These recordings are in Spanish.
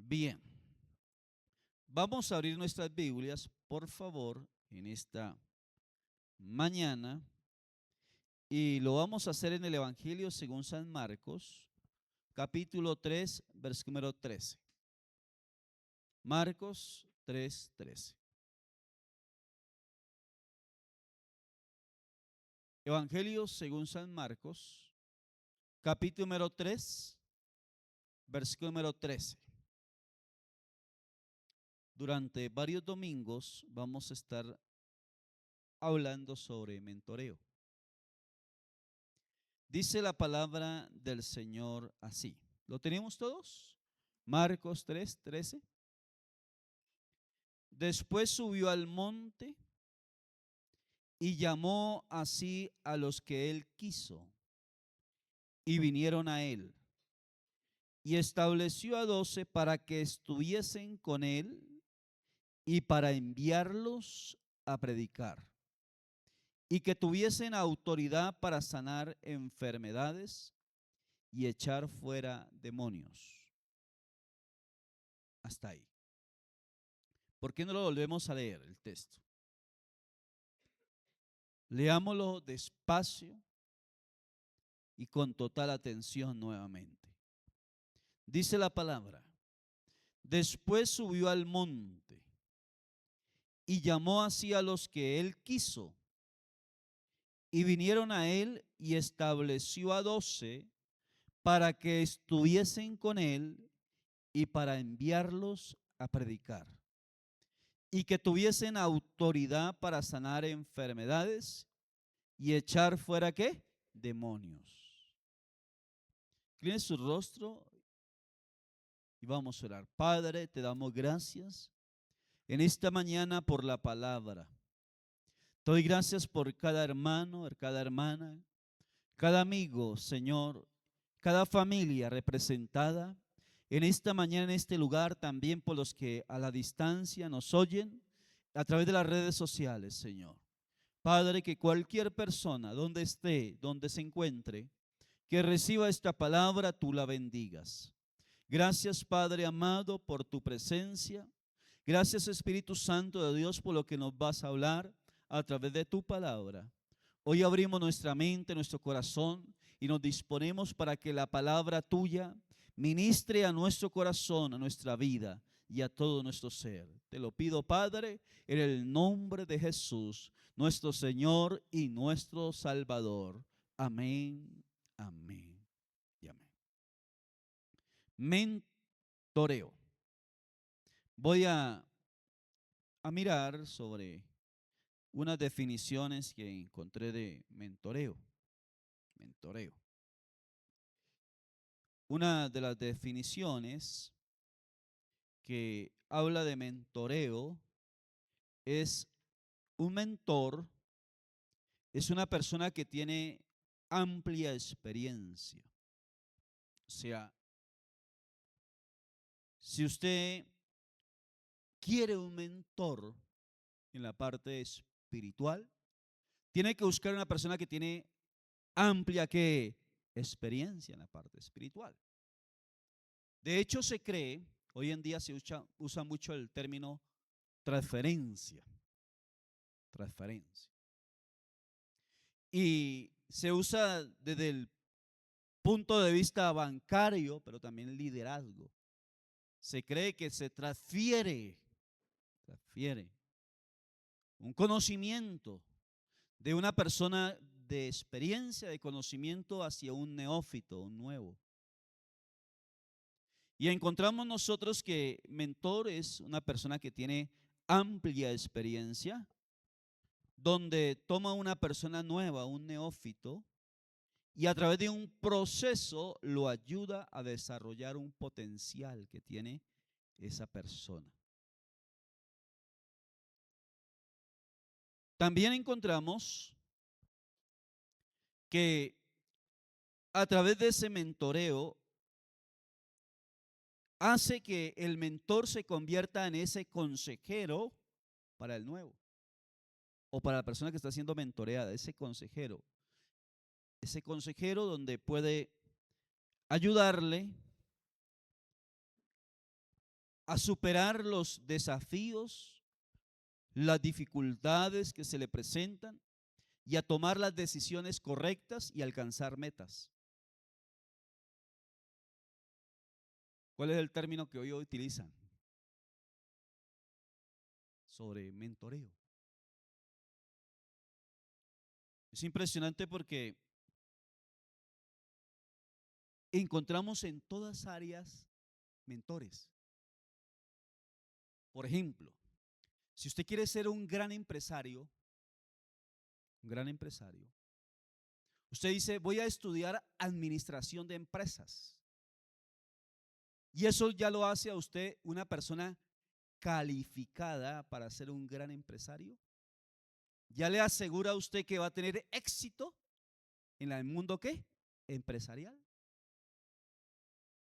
Bien, vamos a abrir nuestras Biblias, por favor, en esta mañana y lo vamos a hacer en el Evangelio según San Marcos, capítulo 3, versículo número 13. Marcos 3, 13. Evangelio según San Marcos, capítulo número 3, versículo número 13. Durante varios domingos vamos a estar hablando sobre mentoreo. Dice la palabra del Señor así. ¿Lo tenemos todos? Marcos 3, 13. Después subió al monte y llamó así a los que él quiso y vinieron a él. Y estableció a 12 para que estuviesen con él y para enviarlos a predicar. Y que tuviesen autoridad para sanar enfermedades y echar fuera demonios. Hasta ahí. ¿Por qué no lo volvemos a leer el texto? Leámoslo despacio y con total atención nuevamente. Dice la palabra: después subió al monte y llamó así a los que él quiso y vinieron a él y estableció a 12 para que estuviesen con él y para enviarlos a predicar y que tuviesen autoridad para sanar enfermedades y echar fuera ¿qué? Demonios. Incline su rostro y vamos a orar. Padre, te damos gracias en esta mañana por la palabra. Te doy gracias por cada hermano, cada hermana, cada amigo, Señor, cada familia representada en esta mañana, en este lugar, también por los que a la distancia nos oyen a través de las redes sociales, Señor. Padre, que cualquier persona, donde esté, donde se encuentre, que reciba esta palabra, tú la bendigas. Gracias, Padre amado, por tu presencia. Gracias, Espíritu Santo de Dios, por lo que nos vas a hablar a través de tu palabra. Hoy abrimos nuestra mente, nuestro corazón y nos disponemos para que la palabra tuya ministre a nuestro corazón, a nuestra vida y a todo nuestro ser. Te lo pido, Padre, en el nombre de Jesús, nuestro Señor y nuestro Salvador. Amén, amén y amén. Mentoreo. Voy a mirar sobre unas definiciones que encontré de mentoreo. Mentoreo. Una de las definiciones que habla de mentoreo es un mentor, es una persona que tiene amplia experiencia. O sea, si usted quiere un mentor en la parte espiritual, tiene que buscar una persona que tiene amplia ¿qué? Experiencia en la parte espiritual. De hecho, se cree, hoy en día se usa mucho el término transferencia. Transferencia. Y se usa desde el punto de vista bancario, pero también liderazgo. Se cree que se transfiere un conocimiento de una persona de experiencia, de conocimiento hacia un neófito, un nuevo. Y encontramos nosotros que mentor es una persona que tiene amplia experiencia, donde toma una persona nueva, un neófito, y a través de un proceso lo ayuda a desarrollar un potencial que tiene esa persona. También encontramos que a través de ese mentoreo hace que el mentor se convierta en ese consejero para el nuevo o para la persona que está siendo mentoreada, ese consejero donde puede ayudarle a superar los desafíos, las dificultades que se le presentan y a tomar las decisiones correctas y alcanzar metas. ¿Cuál es el término que hoy utilizan? Sobre mentoreo. Es impresionante porque encontramos en todas áreas mentores. Por ejemplo, si usted quiere ser un gran empresario, usted dice, voy a estudiar administración de empresas. Y eso ya lo hace a usted una persona calificada para ser un gran empresario. Ya le asegura a usted que va a tener éxito en el mundo ¿qué? Empresarial.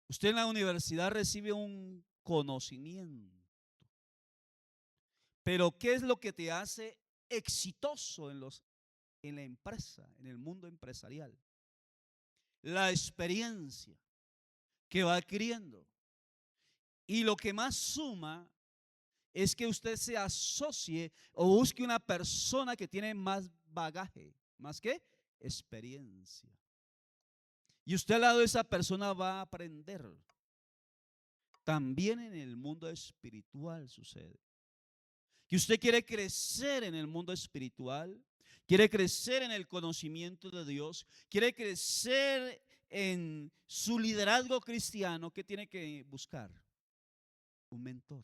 Usted en la universidad recibe un conocimiento. Pero ¿qué es lo que te hace exitoso en la empresa, en el mundo empresarial? La experiencia que va adquiriendo. Y lo que más suma es que usted se asocie o busque una persona que tiene más bagaje, más que experiencia. Y usted al lado de esa persona va a aprender. También en el mundo espiritual sucede. Que usted quiere crecer en el mundo espiritual, quiere crecer en el conocimiento de Dios, quiere crecer en su liderazgo cristiano, ¿qué tiene que buscar? Un mentor.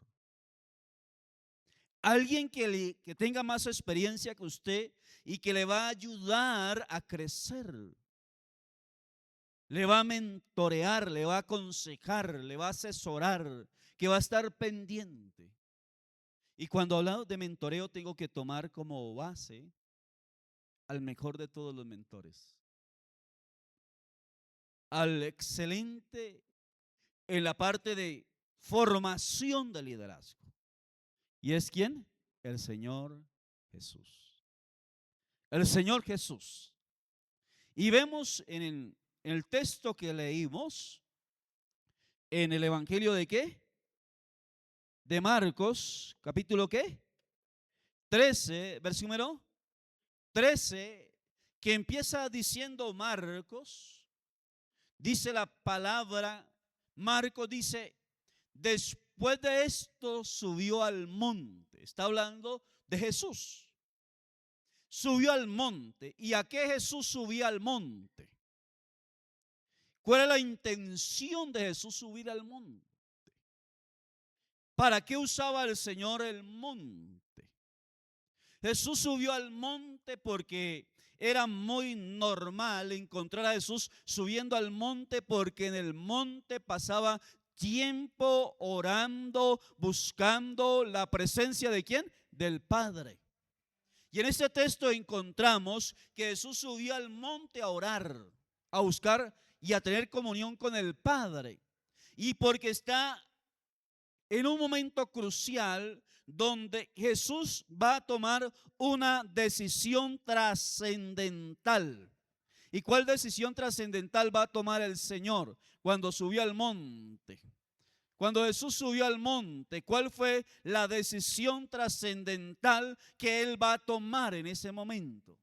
Alguien que tenga más experiencia que usted y que le va a ayudar a crecer. Le va a mentorear, le va a aconsejar, le va a asesorar, que va a estar pendiente. Y cuando hablamos de mentoreo, tengo que tomar como base al mejor de todos los mentores, al excelente en la parte de formación de liderazgo. ¿Y es quién? El Señor Jesús. El Señor Jesús. Y vemos en el texto que leímos, en el Evangelio de ¿qué? De Marcos, capítulo ¿qué? 13, versículo número 13, que empieza diciendo Marcos, dice la palabra, Marcos dice, después de esto subió al monte. Está hablando de Jesús. Subió al monte. ¿Y a qué Jesús subía al monte? ¿Cuál es la intención de Jesús subir al monte? ¿Para qué usaba el Señor el monte? Jesús subió al monte porque era muy normal encontrar a Jesús subiendo al monte, porque en el monte pasaba tiempo orando, buscando la presencia de ¿quién? Del Padre. Y en este texto encontramos que Jesús subió al monte a orar, a buscar y a tener comunión con el Padre. Y porque está en un momento crucial donde Jesús va a tomar una decisión trascendental. ¿Y cuál decisión trascendental va a tomar el Señor cuando subió al monte? Cuando Jesús subió al monte, ¿cuál fue la decisión trascendental que Él va a tomar en ese momento?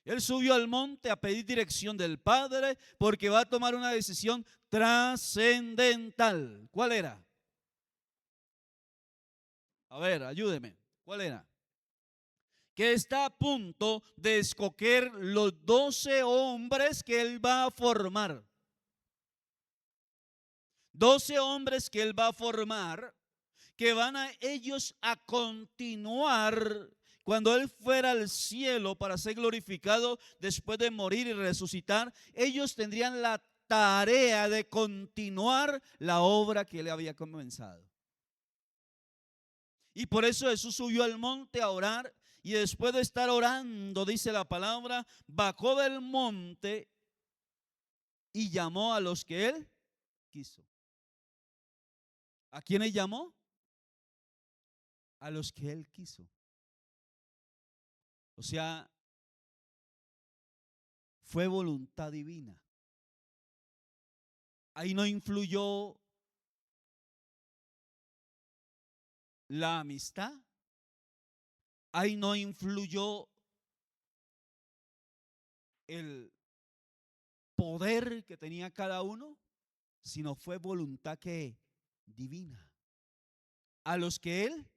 Él subió al monte a pedir dirección del Padre porque va a tomar una decisión trascendental. ¿Cuál era? A ver, ayúdeme. ¿Cuál era? Que está a punto de escoger los 12 hombres que Él va a formar. 12 hombres que Él va a formar, que van a ellos a continuar cuando Él fuera al cielo para ser glorificado después de morir y resucitar. Ellos tendrían la tarea de continuar la obra que Él había comenzado. Y por eso Jesús subió al monte a orar, y después de estar orando, dice la palabra, bajó del monte y llamó a los que Él quiso. ¿A quiénes llamó? A los que Él quiso. O sea, fue voluntad divina. Ahí no influyó la amistad. Ahí no influyó el poder que tenía cada uno, sino fue voluntad que divina, a los que él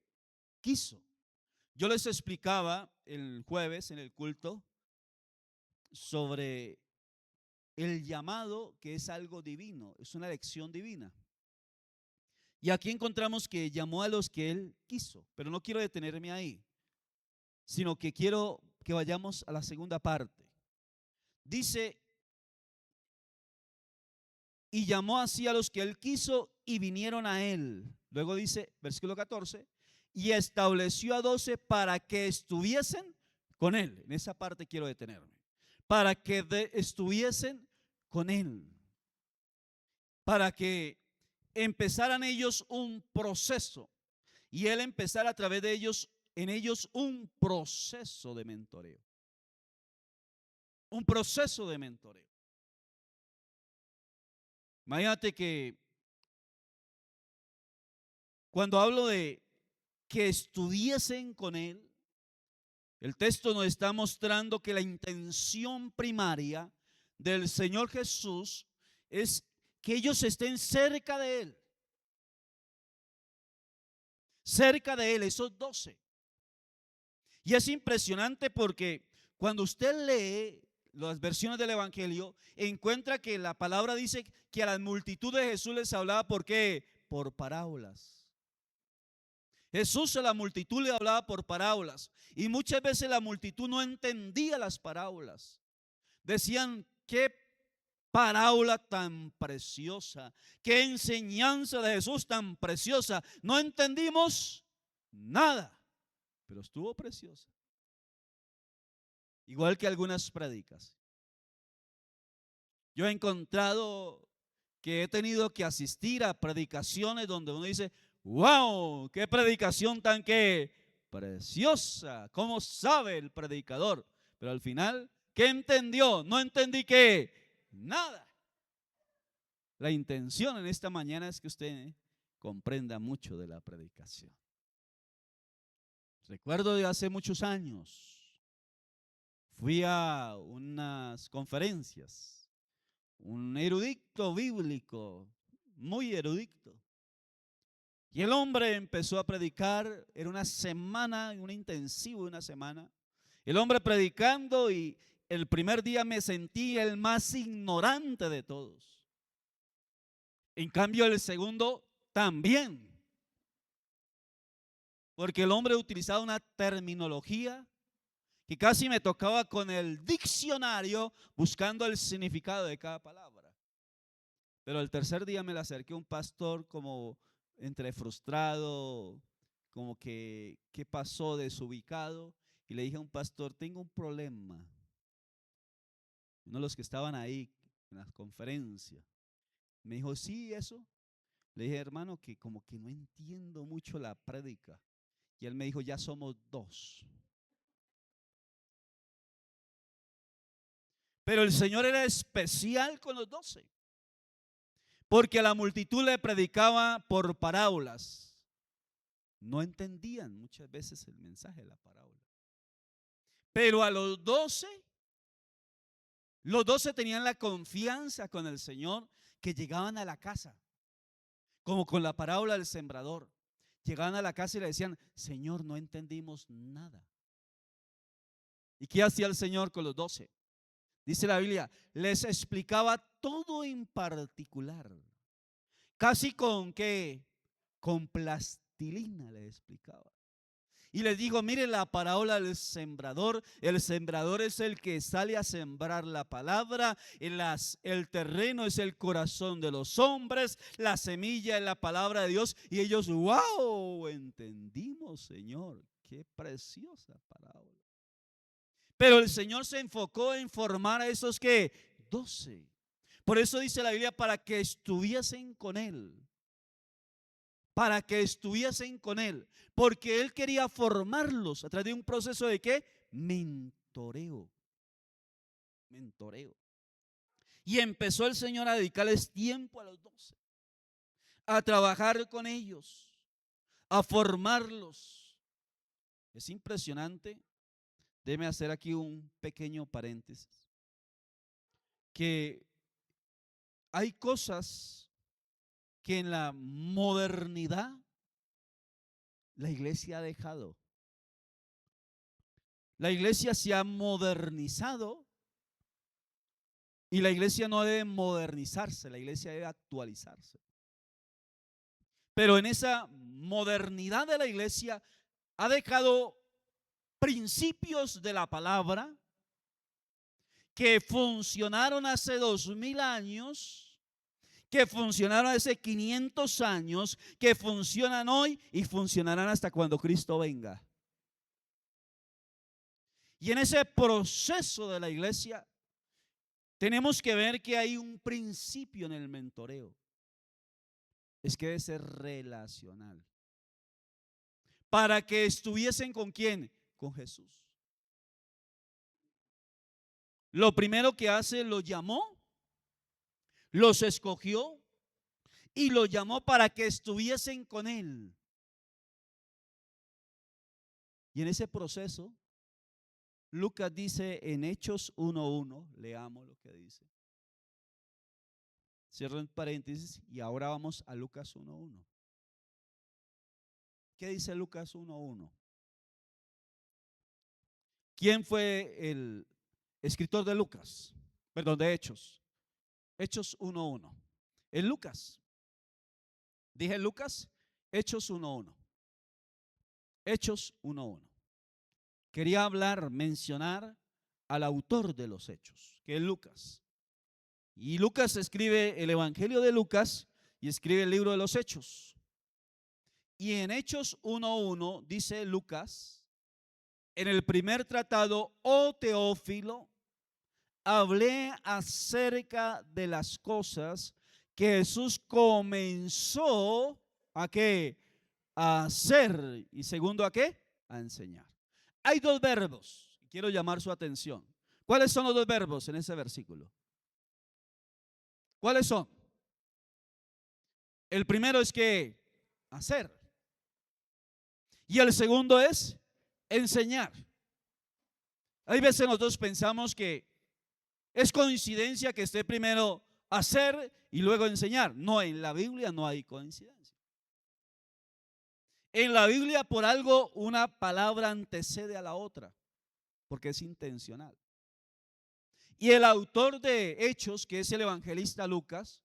quiso. Yo les explicaba el jueves en el culto sobre el llamado, que es algo divino, es una elección divina. Y aquí encontramos que llamó a los que él quiso, pero no quiero detenerme ahí, sino que quiero que vayamos a la segunda parte. Dice, y llamó así a los que él quiso y vinieron a él. Luego dice, versículo 14, y estableció a 12 para que estuviesen con él. En esa parte quiero detenerme. Para que estuviesen con él. Para que empezaran ellos un proceso y él empezara a través de ellos, en ellos, un proceso de mentoreo. Un proceso de mentoreo. Imagínate que cuando hablo de que estuviesen con él, el texto nos está mostrando que la intención primaria del Señor Jesús es que ellos estén cerca de él. Cerca de él, esos 12. Y es impresionante porque cuando usted lee las versiones del Evangelio, encuentra que la palabra dice que a la multitud de Jesús les hablaba, ¿por qué? Por parábolas. Jesús a la multitud le hablaba por parábolas y muchas veces la multitud no entendía las parábolas. Decían, qué parábola tan preciosa, qué enseñanza de Jesús tan preciosa. No entendimos nada, pero estuvo preciosa. Igual que algunas prédicas. Yo he encontrado que he tenido que asistir a predicaciones donde uno dice, wow, qué predicación tan que preciosa, cómo sabe el predicador. Pero al final, ¿qué entendió? No entendí que nada. La intención en esta mañana es que usted comprenda mucho de la predicación. Recuerdo de hace muchos años, fui a unas conferencias, un erudito bíblico, muy erudito. Y el hombre empezó a predicar, era una semana, un intensivo de una semana. El hombre predicando y el primer día me sentí el más ignorante de todos. En cambio el segundo también. Porque el hombre utilizaba una terminología que casi me tocaba con el diccionario buscando el significado de cada palabra. Pero el tercer día me le acerqué a un pastor como entre frustrado, como que qué pasó, desubicado, y le dije a un pastor, tengo un problema. Uno de los que estaban ahí en la conferencia me dijo, sí, eso. Le dije, hermano, que como que no entiendo mucho la prédica. Y él me dijo, ya somos 2. Pero el Señor era especial con los 12. Porque a la multitud le predicaba por parábolas. No entendían muchas veces el mensaje de la parábola. Pero a los 12 tenían la confianza con el Señor que llegaban a la casa. Como con la parábola del sembrador. Llegaban a la casa y le decían, Señor, no entendimos nada. ¿Y qué hacía el Señor con los 12? Dice la Biblia, les explicaba todo en particular. Casi con qué, con plastilina les explicaba. Y les digo, mire la parábola del sembrador. El sembrador es el que sale a sembrar la palabra. El terreno es el corazón de los hombres. La semilla es la palabra de Dios. Y ellos, wow, entendimos, Señor. Qué preciosa parábola. Pero el Señor se enfocó en formar a esos que 12. Por eso dice la Biblia, para que estuviesen con Él. Para que estuviesen con Él. Porque Él quería formarlos a través de un proceso de ¿qué? Mentoreo. Mentoreo. Y empezó el Señor a dedicarles tiempo a los 12. A trabajar con ellos. a formarlos. Es impresionante. Déjeme hacer aquí un pequeño paréntesis. Que hay cosas que en la modernidad la iglesia ha dejado. La iglesia se ha modernizado y la iglesia no debe modernizarse, la iglesia debe actualizarse. Pero en esa modernidad de la iglesia ha dejado principios de la palabra que funcionaron hace 2000 años, que funcionaron hace 500 años, que funcionan hoy y funcionarán hasta cuando Cristo venga. Y en ese proceso de la iglesia tenemos que ver que hay un principio en el mentoreo. Es que debe ser relacional. Para que estuviesen ¿con quién? Con Jesús. Lo primero que hace, los llamó, los escogió y los llamó para que estuviesen con Él. Y en ese proceso, Lucas dice en Hechos 1:1, leamos lo que dice. Cierro en paréntesis y ahora vamos a Lucas 1:1. ¿Qué dice Lucas 1:1? ¿Quién fue el escritor de Lucas? Perdón, de Hechos. Hechos 1:1. Es Lucas. Dije Lucas, Hechos 1:1. Hechos 1:1. Quería hablar, mencionar al autor de los Hechos, que es Lucas. Y Lucas escribe el Evangelio de Lucas y escribe el libro de los Hechos. Y en Hechos 1:1 dice Lucas, en el primer tratado, oh Teófilo, hablé acerca de las cosas que Jesús comenzó ¿a qué? A hacer. Y segundo, ¿a qué? A enseñar. Hay dos verbos, quiero llamar su atención. ¿Cuáles son los dos verbos en ese versículo? ¿Cuáles son? El primero es que hacer. Y el segundo es enseñar. Hay veces nosotros pensamos que es coincidencia que esté primero hacer y luego enseñar. No, en la Biblia no hay coincidencia. En la Biblia por algo una palabra antecede a la otra, porque es intencional. Y el autor de Hechos, que es el evangelista Lucas,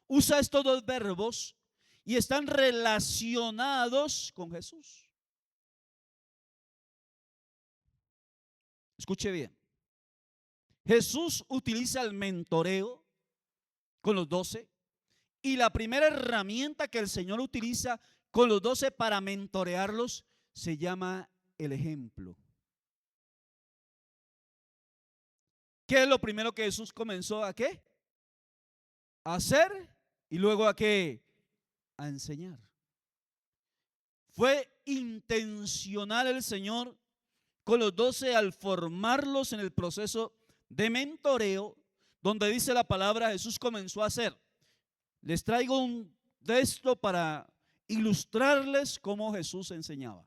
usa estos dos verbos y están relacionados con Jesús. Escuche bien. Jesús utiliza el mentoreo con los 12 y la primera herramienta que el Señor utiliza con los 12 para mentorearlos se llama el ejemplo. ¿Qué es lo primero que Jesús comenzó a qué? A hacer y luego a qué? A enseñar. Fue intencional el Señor con los 12 al formarlos en el proceso de mentoreo, donde dice la palabra, Jesús comenzó a hacer. Les traigo un texto para ilustrarles cómo Jesús enseñaba.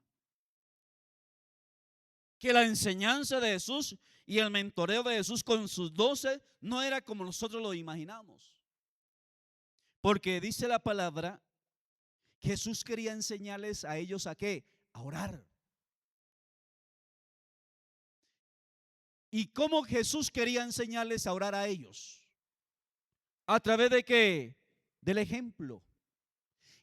Que la enseñanza de Jesús y el mentoreo de Jesús con sus 12 no era como nosotros lo imaginamos. Porque dice la palabra, Jesús quería enseñarles a ellos a qué, a orar. ¿Y cómo Jesús quería enseñarles a orar a ellos? ¿A través de qué? Del ejemplo.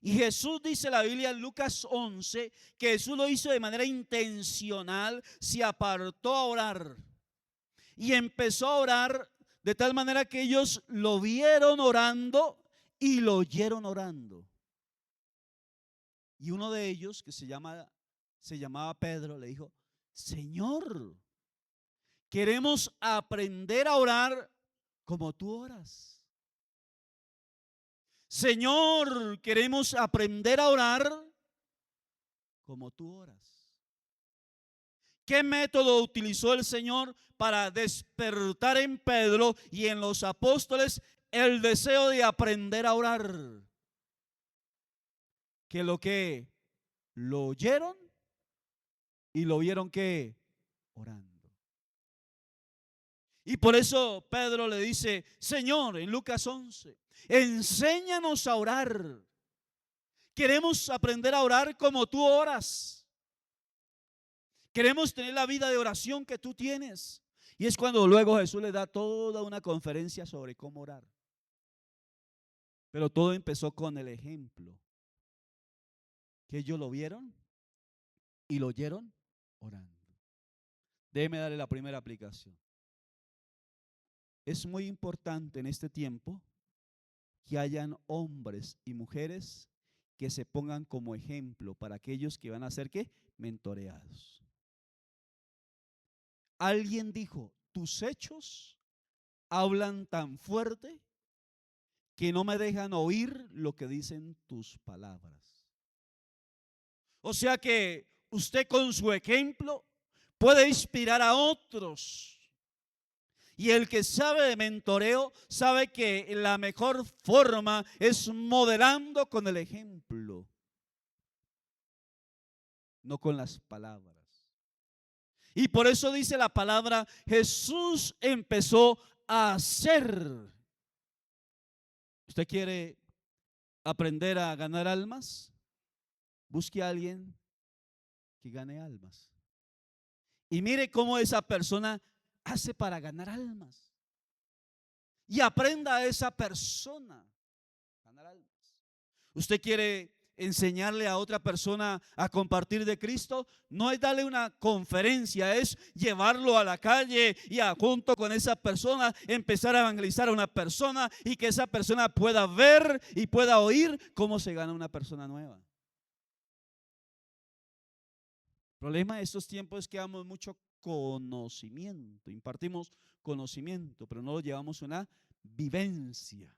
Y Jesús dice la Biblia en Lucas 11 que Jesús lo hizo de manera intencional, se apartó a orar y empezó a orar de tal manera que ellos lo vieron orando y lo oyeron orando. Y uno de ellos, que se llamaba Pedro, le dijo, Señor, queremos aprender a orar como tú oras. Señor, queremos aprender a orar como tú oras. ¿Qué método utilizó el Señor para despertar en Pedro y en los apóstoles el deseo de aprender a orar? Que lo que lo oyeron y lo vieron que orando. Y por eso Pedro le dice, Señor, en Lucas 11, enséñanos a orar. Queremos aprender a orar como tú oras. Queremos tener la vida de oración que tú tienes. Y es cuando luego Jesús le da toda una conferencia sobre cómo orar. Pero todo empezó con el ejemplo. Que ellos lo vieron y lo oyeron orando. Déjeme darle la primera aplicación. Es muy importante en este tiempo que hayan hombres y mujeres que se pongan como ejemplo para aquellos que van a ser ¿qué? Mentoreados. Alguien dijo, tus hechos hablan tan fuerte que no me dejan oír lo que dicen tus palabras. O sea que usted con su ejemplo puede inspirar a otros. Y el que sabe de mentoreo sabe que la mejor forma es modelando con el ejemplo, no con las palabras. Y por eso dice la palabra, Jesús empezó a hacer. ¿Usted quiere aprender a ganar almas? Busque a alguien que gane almas. Y mire cómo esa persona hace para ganar almas. Y aprenda a esa persona a ganar almas. ¿Usted quiere enseñarle a otra persona a compartir de Cristo? No es darle una conferencia, es llevarlo a la calle y junto con esa persona empezar a evangelizar a una persona y que esa persona pueda ver y pueda oír cómo se gana una persona nueva. El problema de estos tiempos es que damos mucho conocimiento, impartimos conocimiento, pero no lo llevamos a una vivencia.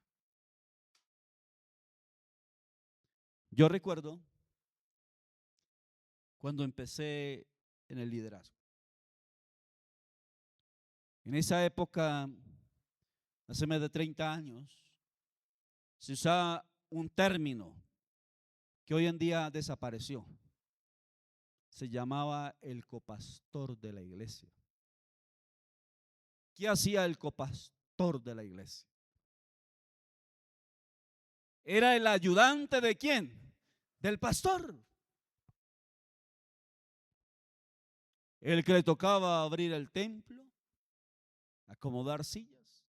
Yo recuerdo cuando empecé en el liderazgo. En esa época, hace más de 30 años, se usaba un término que hoy en día desapareció. Se llamaba el copastor de la iglesia. ¿Qué hacía el copastor de la iglesia? Era el ayudante ¿de quién? Del pastor. El que le tocaba abrir el templo, acomodar sillas.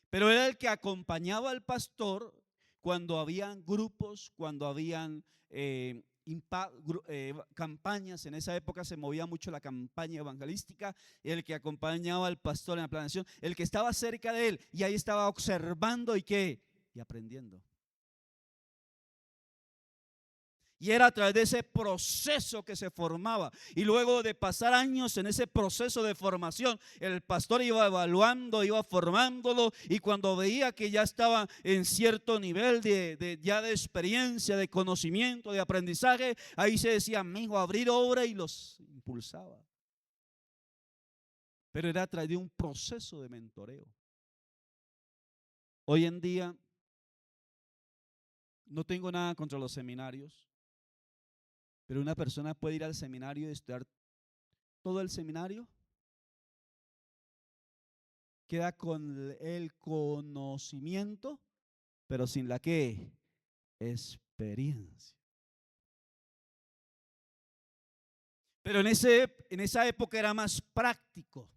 Pero era el que acompañaba al pastor cuando habían grupos, cuando habían campañas. En esa época se movía mucho la campaña evangelística. El que acompañaba al pastor en la planeación, el que estaba cerca de él y ahí estaba observando y qué, y aprendiendo. Y era a través de ese proceso que se formaba. Y luego de pasar años en ese proceso de formación, el pastor iba evaluando, iba formándolo. Y cuando veía que ya estaba en cierto nivel ya de experiencia, de conocimiento, de aprendizaje, ahí se decía, amigo, abrir obra, y los impulsaba. Pero era a través de un proceso de mentoreo. Hoy en día no tengo nada contra los seminarios. Pero una persona puede ir al seminario y estudiar todo el seminario, queda con el conocimiento, pero sin la ¿qué? Experiencia. Pero en esa época era más práctico.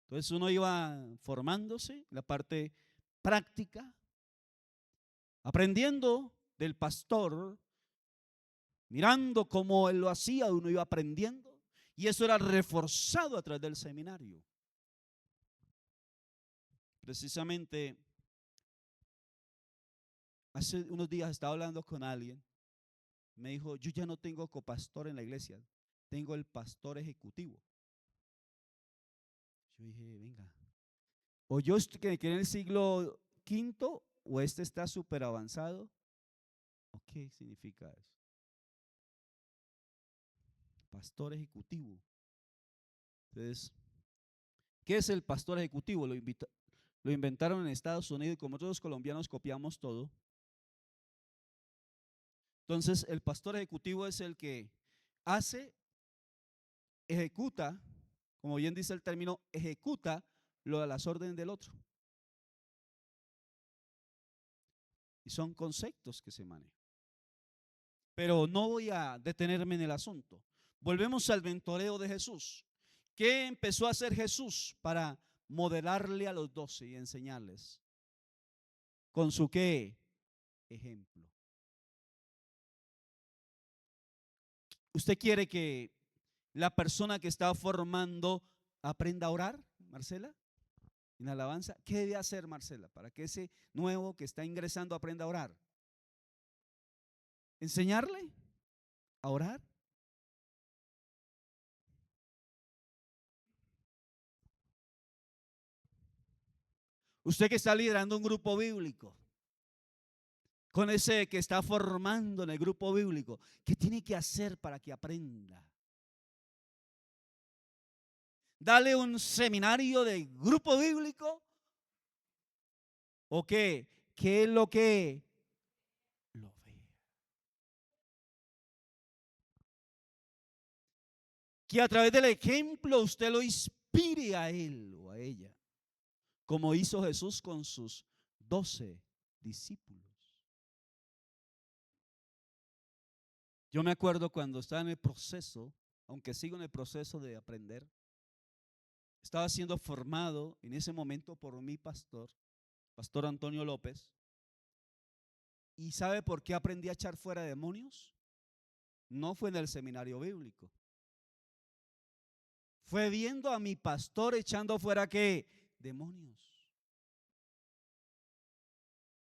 Entonces uno iba formándose, la parte práctica, aprendiendo del pastor, mirando cómo él lo hacía, uno iba aprendiendo. Y eso era reforzado a través del seminario. Precisamente, hace unos días estaba hablando con alguien. Me dijo, yo ya no tengo copastor en la iglesia, tengo el pastor ejecutivo. Yo dije, venga, o yo estoy que en el siglo V o este está súper avanzado. ¿O qué significa eso? Pastor ejecutivo. Entonces, ¿qué es el pastor ejecutivo? Lo inventaron en Estados Unidos y como todos los colombianos copiamos todo. Entonces, el pastor ejecutivo es el que hace, ejecuta, como bien dice el término, ejecuta lo de las órdenes del otro. Y son conceptos que se manejan. Pero no voy a detenerme en el asunto. Volvemos al mentoreo de Jesús. ¿Qué empezó a hacer Jesús para modelarle a los 12 y enseñarles? ¿Con su qué? Ejemplo. ¿Usted quiere que la persona que está formando aprenda a orar, Marcela? En alabanza. ¿Qué debe hacer, Marcela, para que ese nuevo que está ingresando aprenda a orar? ¿Enseñarle a orar? Usted que está liderando un grupo bíblico, con ese que está formando en el grupo bíblico, ¿qué tiene que hacer para que aprenda? ¿Dale un seminario de grupo bíblico? ¿O qué? ¿Qué es lo que lo vea? Que a través del ejemplo usted lo inspire a él o a ella, como hizo Jesús con sus 12 discípulos. Yo me acuerdo cuando estaba en el proceso, aunque sigo en el proceso de aprender, estaba siendo formado en ese momento por mi pastor, Pastor Antonio López. ¿Y sabe por qué aprendí a echar fuera demonios? No fue en el seminario bíblico. Fue viendo a mi pastor echando fuera ¿qué? Demonios.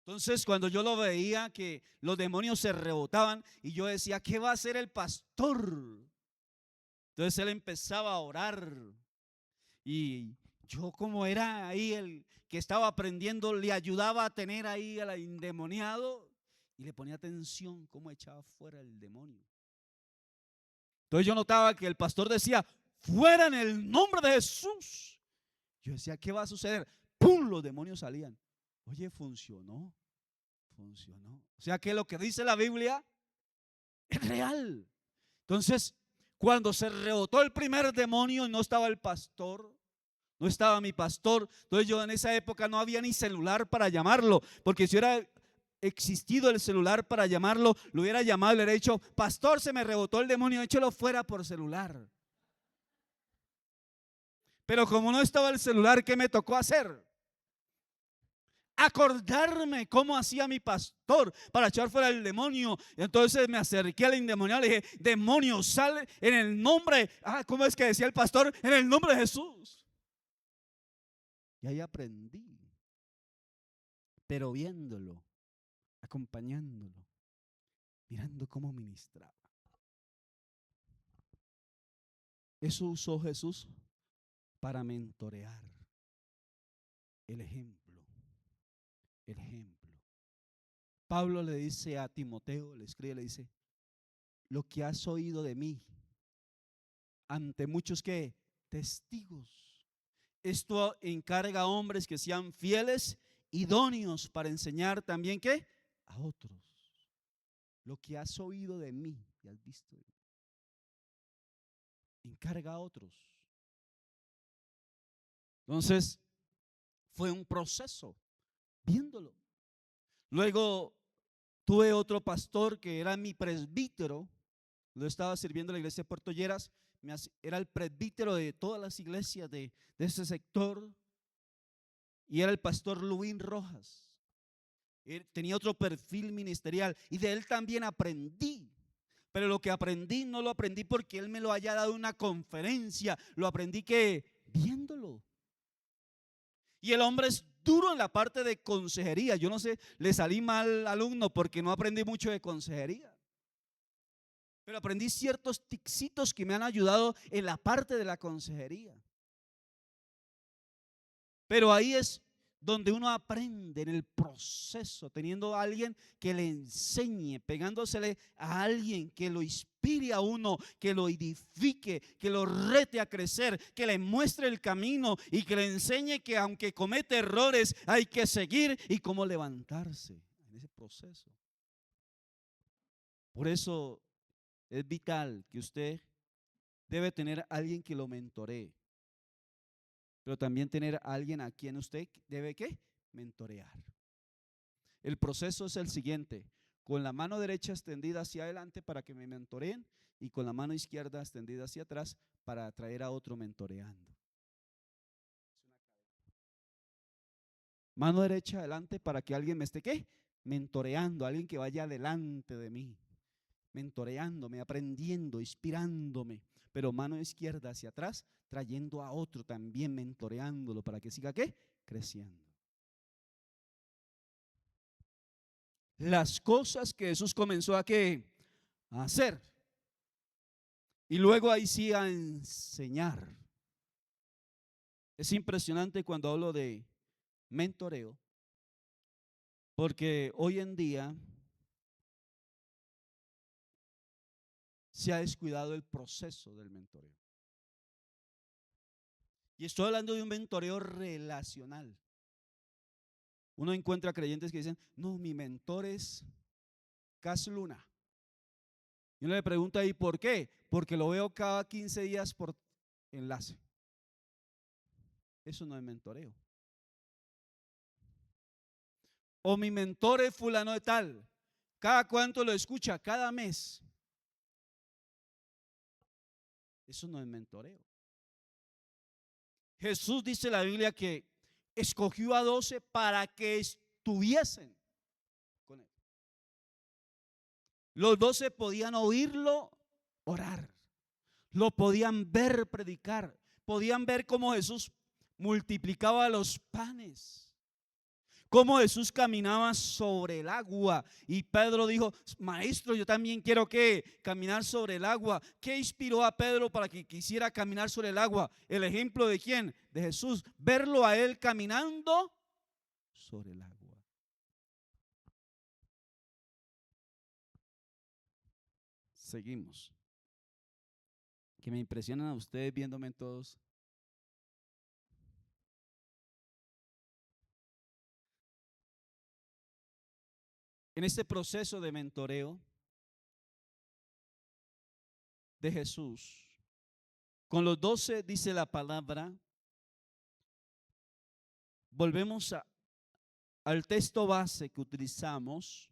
Entonces, cuando yo lo veía que los demonios se rebotaban y yo decía, ¿qué va a hacer el pastor? Entonces él empezaba a orar y yo, como era ahí el que estaba aprendiendo, le ayudaba a tener ahí al endemoniado y le ponía atención cómo echaba fuera el demonio. Entonces yo notaba que el pastor decía, fuera en el nombre de Jesús. Yo decía, ¿qué va a suceder? ¡Pum! Los demonios salían. Oye, funcionó. Funcionó. O sea que lo que dice la Biblia es real. Entonces, cuando se rebotó el primer demonio, no estaba el pastor, no estaba mi pastor. Entonces yo en esa época no había ni celular para llamarlo, porque si hubiera existido el celular para llamarlo, lo hubiera llamado y le hubiera dicho, pastor, se me rebotó el demonio, échelo fuera por celular. Pero como no estaba el celular, ¿qué me tocó hacer? Acordarme cómo hacía mi pastor para echar fuera el demonio. Y entonces me acerqué al endemoniado y le dije, demonio, sale en el nombre, ¿cómo es que decía el pastor? En el nombre de Jesús. Y ahí aprendí, pero viéndolo, acompañándolo, mirando cómo ministraba. Eso usó Jesús para mentorear. El ejemplo, el ejemplo. Pablo le dice a Timoteo, le escribe, le dice, lo que has oído de mí ante muchos que testigos. Esto encarga a hombres que sean fieles, idóneos para enseñar también ¿qué? A otros. Lo que has oído de mí y has visto de mí, encarga a otros. Entonces, fue un proceso viéndolo. Luego tuve otro pastor que era mi presbítero. Lo estaba sirviendo en la iglesia de Puerto Lleras. Era el presbítero de todas las iglesias de ese sector. Y era el pastor Luín Rojas. Él tenía otro perfil ministerial y de él también aprendí. Pero lo que aprendí no lo aprendí porque él me lo haya dado en una conferencia. Lo aprendí que viéndolo. Y el hombre es duro en la parte de consejería. Yo no sé, le salí mal alumno porque no aprendí mucho de consejería. Pero aprendí ciertos ticsitos que me han ayudado en la parte de la consejería. Pero ahí es donde uno aprende en el proceso, teniendo a alguien que le enseñe, pegándosele a alguien que lo inspire a uno, que lo edifique, que lo rete a crecer, que le muestre el camino y que le enseñe que aunque comete errores hay que seguir y cómo levantarse en ese proceso. Por eso es vital que usted debe tener a alguien que lo mentoree, pero también tener a alguien a quien usted debe ¿qué? Mentorear. El proceso es el siguiente: con la mano derecha extendida hacia adelante para que me mentoreen y con la mano izquierda extendida hacia atrás para atraer a otro mentoreando. Mano derecha adelante para que alguien me esté ¿qué? Mentoreando, alguien que vaya adelante de mí, mentoreándome, aprendiendo, inspirándome. Pero mano izquierda hacia atrás, trayendo a otro también, mentoreándolo para que siga ¿qué? Creciendo. Las cosas que Jesús comenzó a ¿qué? A hacer. Y luego ahí sí a enseñar. Es impresionante cuando hablo de mentoreo, porque hoy en día se ha descuidado el proceso del mentoreo. Y estoy hablando de un mentoreo relacional. Uno encuentra creyentes que dicen, no, mi mentor es Cas Luna. Y uno le pregunta, ¿y por qué? Porque lo veo cada 15 días por enlace. Eso no es mentoreo. O mi mentor es fulano de tal. ¿Cada cuánto lo escucha? Cada mes. Eso no es mentoreo. Jesús dice en la Biblia que escogió a 12 para que estuviesen con él. Los 12 podían oírlo orar, lo podían ver predicar, podían ver cómo Jesús multiplicaba los panes, cómo Jesús caminaba sobre el agua. Y Pedro dijo, maestro, yo también quiero que caminar sobre el agua. ¿Qué inspiró a Pedro para que quisiera caminar sobre el agua? ¿El ejemplo de quién? De Jesús. Verlo a él caminando sobre el agua. Seguimos. Que me impresionan a ustedes viéndome en todos. En este proceso de mentoreo de Jesús, con los 12 dice la palabra, volvemos al texto base que utilizamos,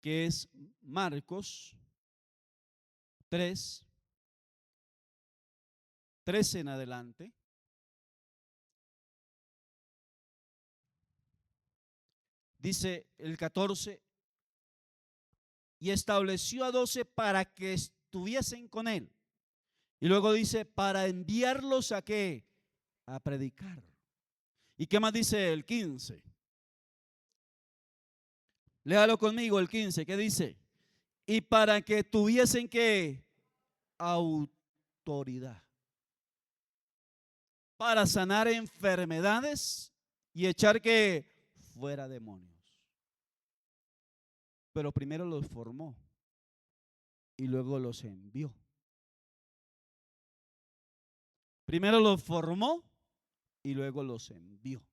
que es Marcos 3, 13 en adelante. Dice el 14, y estableció a 12 para que estuviesen con él. Y luego dice, para enviarlos a qué? A predicar. ¿Y qué más dice el 15? Léalo conmigo el 15, ¿qué dice? Y para que tuviesen que autoridad para sanar enfermedades y echar que fuera demonios. Pero primero los formó y luego los envió. Primero los formó y luego los envió.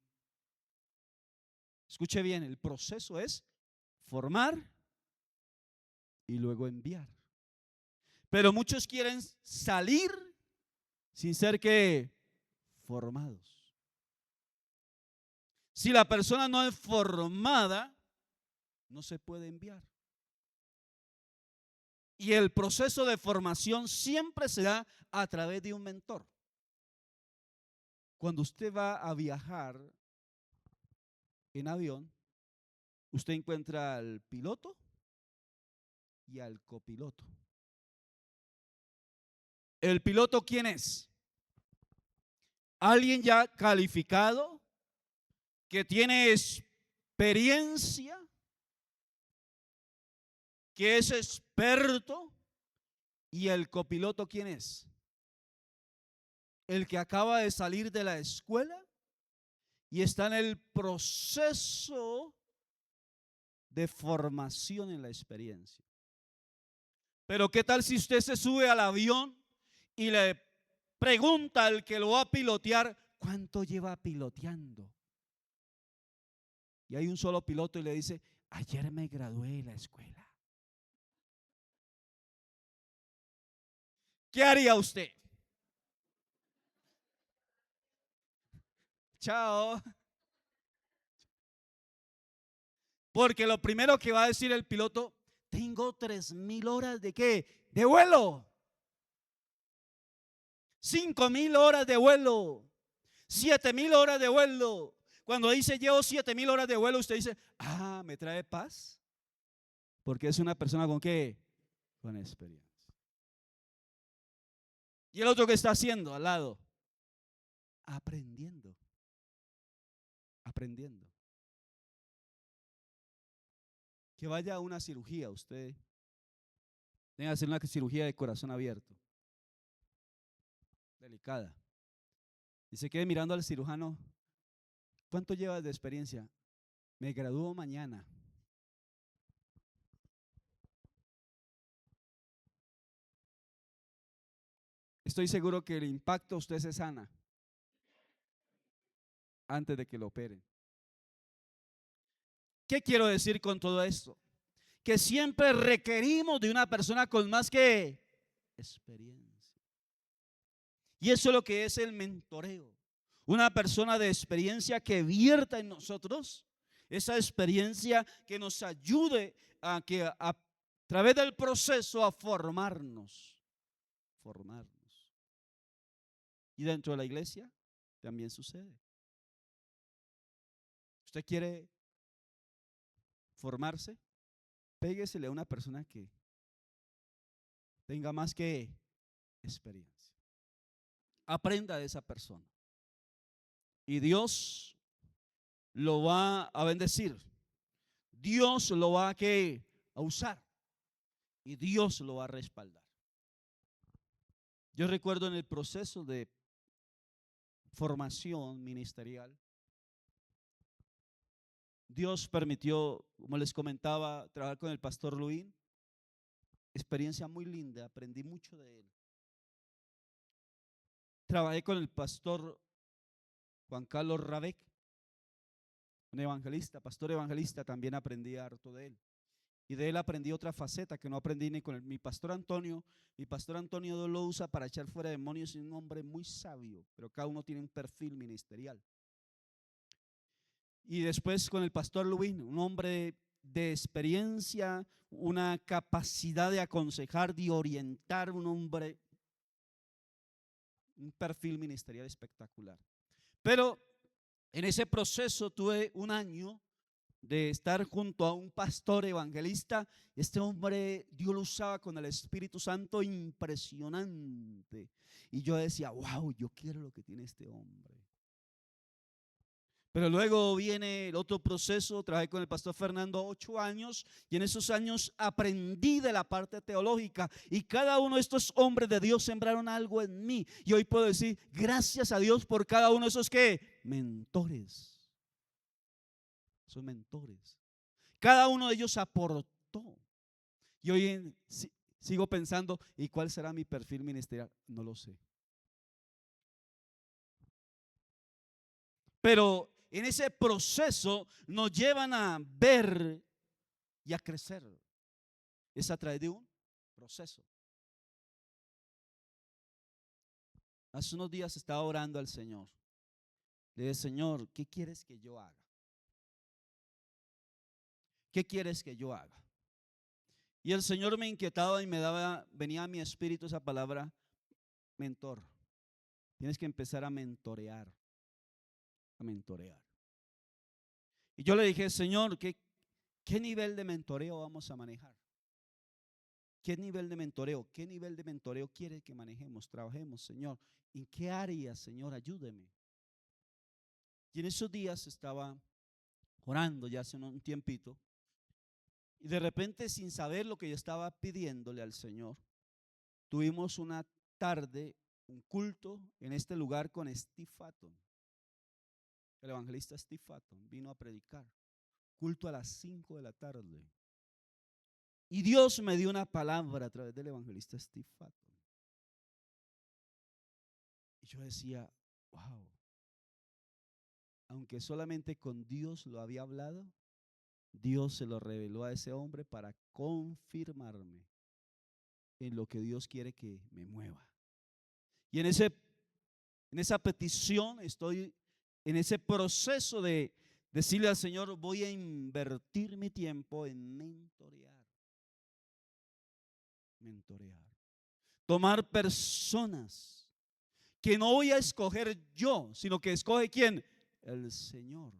Escuche bien, el proceso es formar y luego enviar. Pero muchos quieren salir sin ser que formados. Si la persona no es formada, no se puede enviar. Y el proceso de formación siempre se da a través de un mentor. Cuando usted va a viajar en avión, usted encuentra al piloto y al copiloto. ¿El piloto quién es? Alguien ya calificado, que tiene experiencia, que es experto. ¿Y el copiloto quién es? El que acaba de salir de la escuela y está en el proceso de formación en la experiencia. Pero ¿qué tal si usted se sube al avión y le pregunta al que lo va a pilotear, ¿cuánto lleva piloteando? Y hay un solo piloto y le dice, ayer me gradué de la escuela. ¿Qué haría usted? Chao. Porque lo primero que va a decir el piloto, tengo 3.000 horas de qué? De vuelo. 5.000 horas de vuelo. 7.000 horas de vuelo. Cuando dice llevo 7.000 horas de vuelo, usted dice, ah, ¿me trae paz? Porque es una persona con qué? Con experiencia. Y el otro que está haciendo al lado, aprendiendo. Aprendiendo. Que vaya a una cirugía, usted tenga que hacer una cirugía de corazón abierto, delicada. Y se quede mirando al cirujano. ¿Cuánto llevas de experiencia? Me gradúo mañana. Estoy seguro que el impacto usted se sana antes de que lo operen. ¿Qué quiero decir con todo esto? Que siempre requerimos de una persona con más que experiencia. Y eso es lo que es el mentoreo. Una persona de experiencia que vierta en nosotros esa experiencia que nos ayude a que a través del proceso a formarnos. Y dentro de la iglesia también sucede. ¿Usted quiere formarse? Péguesele a una persona que tenga más que experiencia. Aprenda de esa persona. Y Dios lo va a bendecir. Dios lo va a usar. Y Dios lo va a respaldar. Yo recuerdo en el proceso de formación ministerial, Dios permitió, como les comentaba, trabajar con el pastor Luis. Experiencia muy linda, aprendí mucho de él. Trabajé con el pastor Juan Carlos Rabec, un evangelista, pastor evangelista, también aprendí harto de él. Y de él aprendí otra faceta que no aprendí ni con mi pastor Antonio. Mi pastor Antonio lo usa para echar fuera demonios, y un hombre muy sabio, pero cada uno tiene un perfil ministerial. Y después con el pastor Luis, un hombre de experiencia, una capacidad de aconsejar, de orientar, un hombre, un perfil ministerial espectacular. Pero en ese proceso tuve un año de estar junto a un pastor evangelista. Este hombre, Dios lo usaba con el Espíritu Santo impresionante. Y yo decía, wow, yo quiero lo que tiene este hombre. Pero luego viene el otro proceso. Trabajé con el pastor Fernando 8 años y en esos años aprendí de la parte teológica, y cada uno de estos hombres de Dios sembraron algo en mí, y hoy puedo decir gracias a Dios por cada uno de esos mentores. Son mentores. Cada uno de ellos aportó. Y hoy sigo pensando, ¿y cuál será mi perfil ministerial? No lo sé. Pero en ese proceso nos llevan a ver y a crecer. Es a través de un proceso. Hace unos días estaba orando al Señor. Le dije, Señor, ¿qué quieres que yo haga? ¿Qué quieres que yo haga? Y el Señor me inquietaba y venía a mi espíritu esa palabra, mentor. Tienes que empezar a mentorear. A mentorear. Y yo le dije, Señor, ¿qué nivel de mentoreo vamos a manejar? ¿Qué nivel de mentoreo? ¿Qué nivel de mentoreo quiere que manejemos, trabajemos, Señor? ¿En qué área, Señor? Ayúdeme. Y en esos días estaba orando ya hace un tiempito, y de repente, sin saber lo que yo estaba pidiéndole al Señor, tuvimos una tarde, un culto en este lugar con Steve Fatton. El evangelista Steve Fatton vino a predicar. Culto a las 5 de la tarde. Y Dios me dio una palabra a través del evangelista Steve Fatton. Y yo decía, wow, aunque solamente con Dios lo había hablado, Dios se lo reveló a ese hombre para confirmarme en lo que Dios quiere que me mueva. Y en esa petición estoy en ese proceso de decirle al Señor, voy a invertir mi tiempo en mentorear. Tomar personas que no voy a escoger yo, sino que escoge ¿quién? El Señor.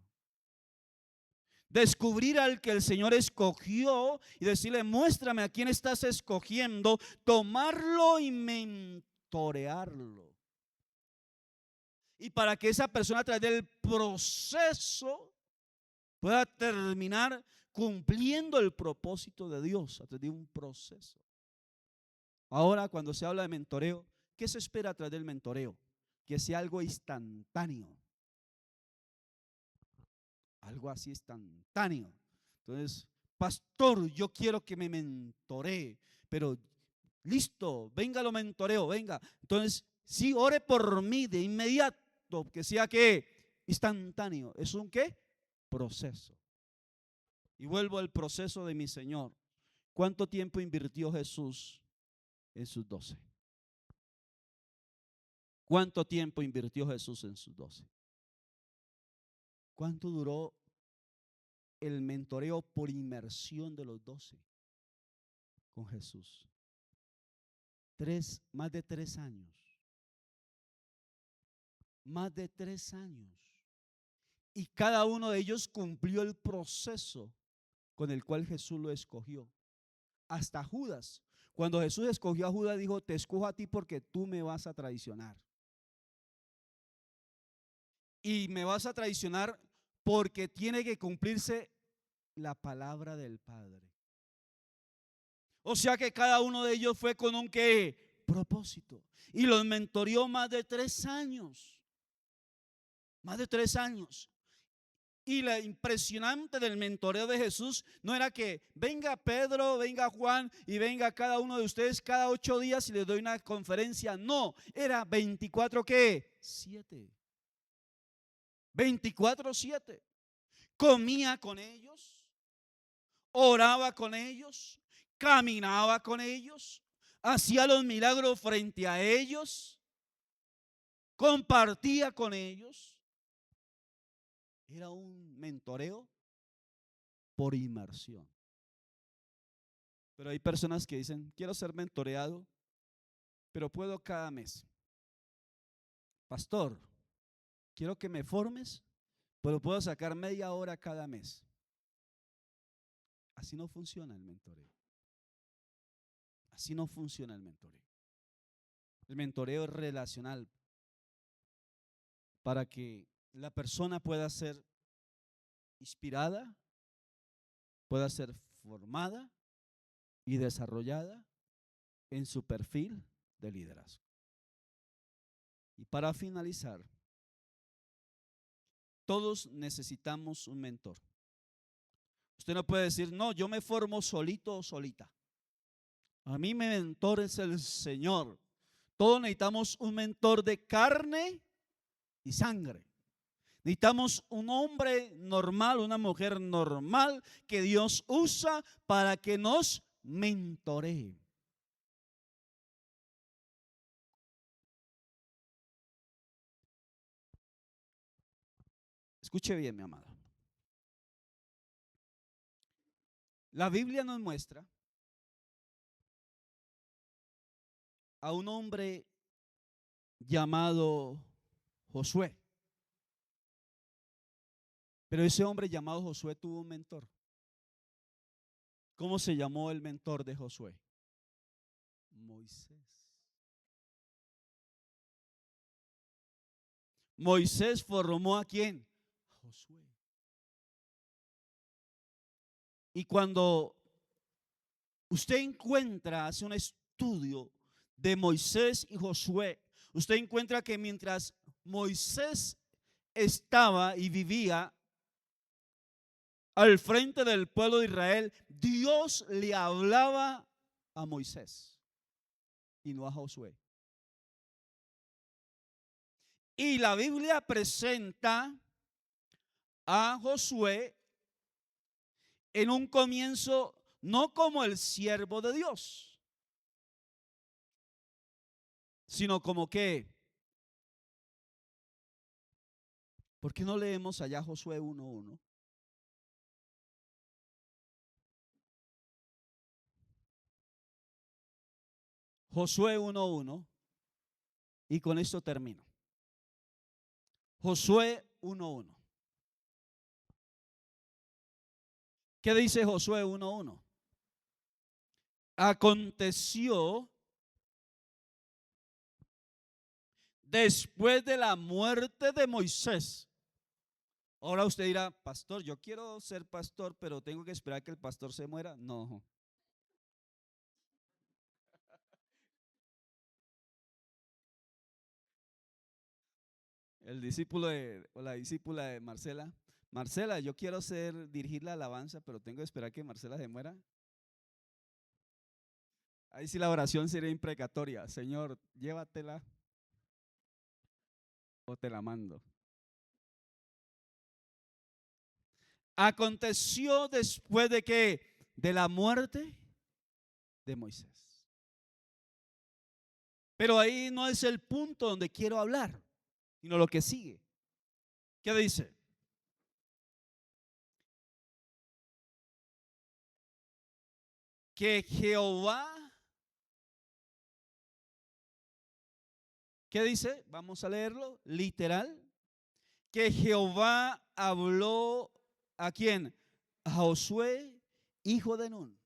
Descubrir al que el Señor escogió y decirle, muéstrame a quién estás escogiendo, tomarlo y mentorearlo. Y para que esa persona a través del proceso pueda terminar cumpliendo el propósito de Dios a través de un proceso. Ahora, cuando se habla de mentoreo, ¿qué se espera a través del mentoreo? Que sea algo instantáneo. Algo así instantáneo. Entonces, pastor, yo quiero que me mentoree, pero listo, venga, lo mentoreo, venga. Entonces, sí, ore por mí de inmediato, que sea que instantáneo. ¿Es un qué? Proceso. Y vuelvo al proceso de mi Señor. ¿Cuánto tiempo invirtió Jesús en sus 12? ¿Cuánto tiempo invirtió Jesús en sus 12? ¿Cuánto duró el mentoreo por inmersión de los 12 con Jesús? Más de 3 años. Más de 3 años. Y cada uno de ellos cumplió el proceso con el cual Jesús lo escogió. Hasta Judas. Cuando Jesús escogió a Judas, dijo, te escojo a ti porque tú me vas a traicionar. Y me vas a traicionar porque tiene que cumplirse la palabra del Padre. O sea que cada uno de ellos fue con un ¿qué? Propósito. Y los mentoreó más de 3 años. Más de 3 años. Y lo impresionante del mentoreo de Jesús no era que venga Pedro, venga Juan y venga cada uno de ustedes cada 8 días y les doy una conferencia. No, era 24/7. 24/7. Comía con ellos, oraba con ellos, caminaba con ellos, hacía los milagros frente a ellos, compartía con ellos. Era un mentoreo por inmersión. Pero hay personas que dicen, quiero ser mentoreado, pero puedo cada mes. Pastor, quiero que me formes, pero puedo sacar media hora cada mes. Así no funciona el mentoreo. Así no funciona el mentoreo. El mentoreo es relacional para que la persona pueda ser inspirada, pueda ser formada y desarrollada en su perfil de liderazgo. Y para finalizar, todos necesitamos un mentor. Usted no puede decir, no, yo me formo solito o solita. A mí mi mentor es el Señor. Todos necesitamos un mentor de carne y sangre. Necesitamos un hombre normal, una mujer normal que Dios usa para que nos mentoree. Escuche bien, mi amada. La Biblia nos muestra a un hombre llamado Josué. Pero ese hombre llamado Josué tuvo un mentor. ¿Cómo se llamó el mentor de Josué? Moisés. Moisés formó ¿a quién? Josué. Y cuando usted encuentra, hace un estudio de Moisés y Josué, usted encuentra que mientras Moisés estaba y vivía al frente del pueblo de Israel, Dios le hablaba a Moisés y no a Josué. Y la Biblia presenta a Josué en un comienzo no como el siervo de Dios, sino como que, ¿por qué no leemos allá Josué 1:1? Josué 1:1, y con esto termino. Josué 1:1. ¿Qué dice Josué 1:1? Aconteció después de la muerte de Moisés. Ahora usted dirá, pastor, yo quiero ser pastor, pero tengo que esperar que el pastor se muera. No. El discípulo o la discípula de Marcela. Marcela, yo quiero dirigir la alabanza, pero tengo que esperar que Marcela se muera. Ahí sí la oración sería imprecatoria. Señor, llévatela o te la mando. Aconteció después de que, de la muerte de Moisés. Pero ahí no es el punto donde quiero hablar, sino lo que sigue. ¿Qué dice? Que Jehová, ¿qué dice? Vamos a leerlo, literal. Que Jehová habló ¿a quién? A Josué, hijo de Nun.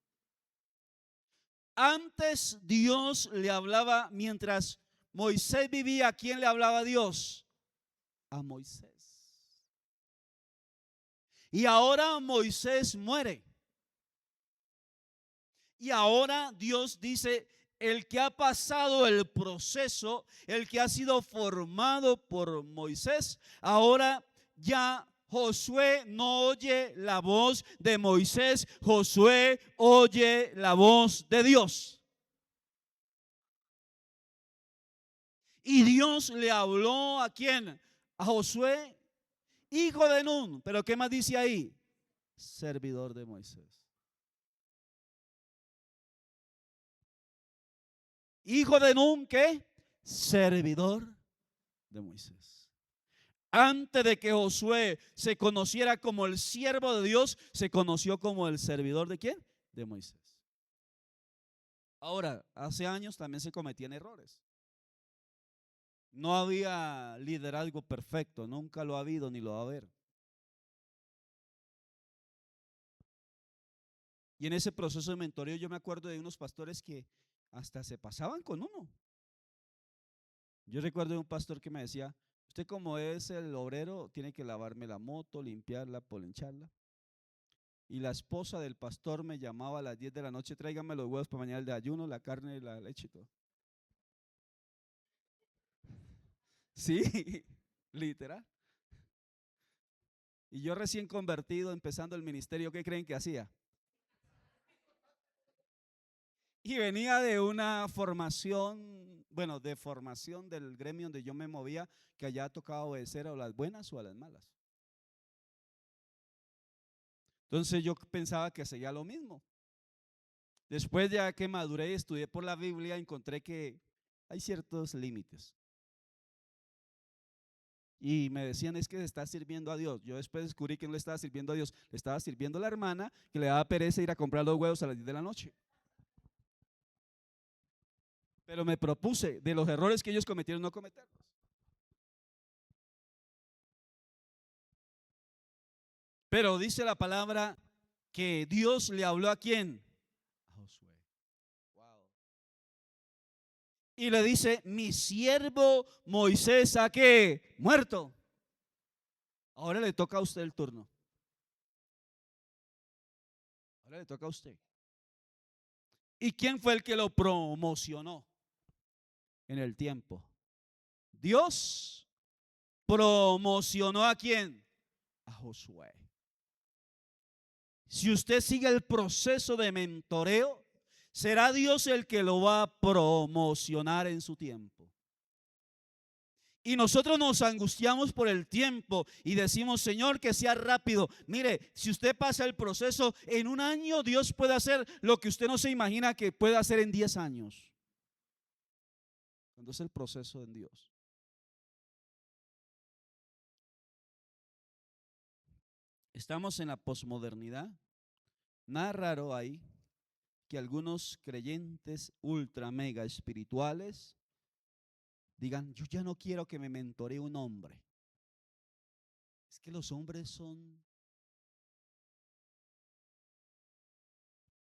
Antes Dios le hablaba mientras Moisés vivía. ¿A quién le hablaba Dios? A Moisés. Y ahora Moisés muere. Y ahora Dios dice, el que ha pasado el proceso, el que ha sido formado por Moisés, ahora ya Josué no oye la voz de Moisés, Josué oye la voz de Dios. Y Dios le habló ¿a quién? A Josué, hijo de Nun. Pero ¿qué más dice ahí? Servidor de Moisés. Hijo de Nun, ¿qué? Servidor de Moisés. Antes de que Josué se conociera como el siervo de Dios, se conoció como el servidor ¿de quién? De Moisés. Ahora, hace años también se cometían errores. No había liderazgo perfecto, nunca lo ha habido ni lo va a haber. Y en ese proceso de mentoreo yo me acuerdo de unos pastores que hasta se pasaban con uno. Yo recuerdo de un pastor que me decía, usted como es el obrero, tiene que lavarme la moto, limpiarla, polincharla. Y la esposa del pastor me llamaba a las 10 de la noche, tráigame los huevos para mañana el de ayuno, la carne, la leche y todo. Sí, literal. Y yo recién convertido, empezando el ministerio, ¿qué creen que hacía? Y venía de una formación, bueno, de formación del gremio donde yo me movía, que allá tocaba obedecer a las buenas o a las malas. Entonces yo pensaba que seguía lo mismo. Después ya que maduré y estudié por la Biblia, encontré que hay ciertos límites. Y me decían, es que le está sirviendo a Dios. Yo después descubrí que no le estaba sirviendo a Dios, le estaba sirviendo a la hermana que le daba pereza ir a comprar los huevos a las 10 de la noche. Pero me propuse de los errores que ellos cometieron no cometerlos. Pero dice la palabra que Dios le habló ¿a quién? A Josué. Wow. Y le dice, mi siervo Moisés ¿a qué? Muerto. Ahora le toca a usted el turno. Ahora le toca a usted. ¿Y quién fue el que lo promocionó en el tiempo? Dios promocionó ¿a quién? A Josué. Si usted sigue el proceso de mentoreo, será Dios el que lo va a promocionar en su tiempo. Y nosotros nos angustiamos por el tiempo y decimos, Señor, que sea rápido. Mire, si usted pasa el proceso, en un año Dios puede hacer lo que usted no se imagina que puede hacer en 10 años. cuando es el proceso en Dios. Estamos en la posmodernidad. Nada raro ahí que algunos creyentes ultra mega espirituales digan: yo ya no quiero que me mentoree un hombre. Es que los hombres son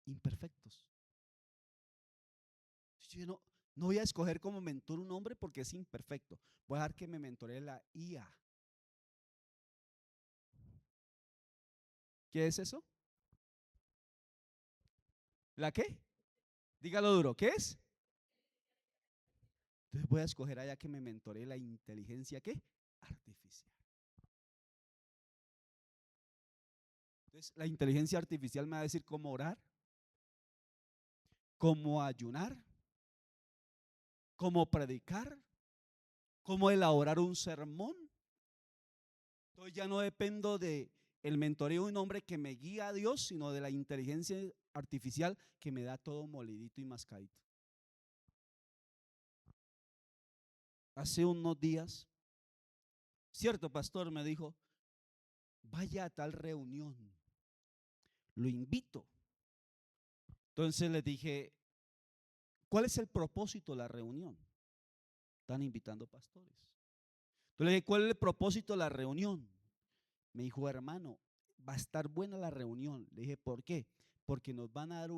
imperfectos. Yo no voy a escoger como mentor un hombre porque es imperfecto. Voy a dejar que me mentoree la IA. ¿Qué es eso? ¿La qué? Dígalo duro, ¿qué es? Entonces voy a escoger allá que me mentoree la inteligencia ¿qué? Artificial. Entonces la inteligencia artificial me va a decir cómo orar, cómo ayunar, cómo predicar, cómo elaborar un sermón. Entonces ya no dependo de el mentoreo de un hombre que me guía a Dios, sino de la inteligencia artificial que me da todo molidito y mascadito. Hace unos días, cierto pastor me dijo: vaya a tal reunión, lo invito. Entonces le dije: ¿cuál es el propósito de la reunión? Están invitando pastores. Entonces le dije: ¿cuál es el propósito de la reunión? Me dijo: hermano, va a estar buena la reunión. Le dije: ¿por qué? Porque nos van a dar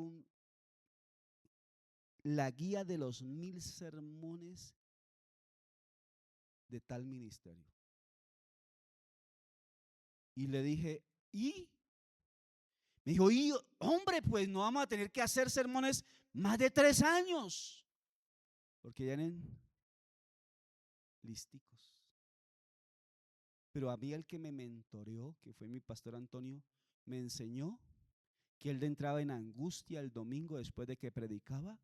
la guía de los 1000 sermones de tal ministerio. Y le dije: ¿y? Me dijo: y hombre, pues no vamos a tener que hacer sermones más de 3 años, porque ya vienen listicos. Pero a mí el que me mentoreó, que fue mi pastor Antonio, me enseñó que él entraba en angustia el domingo después de que predicaba,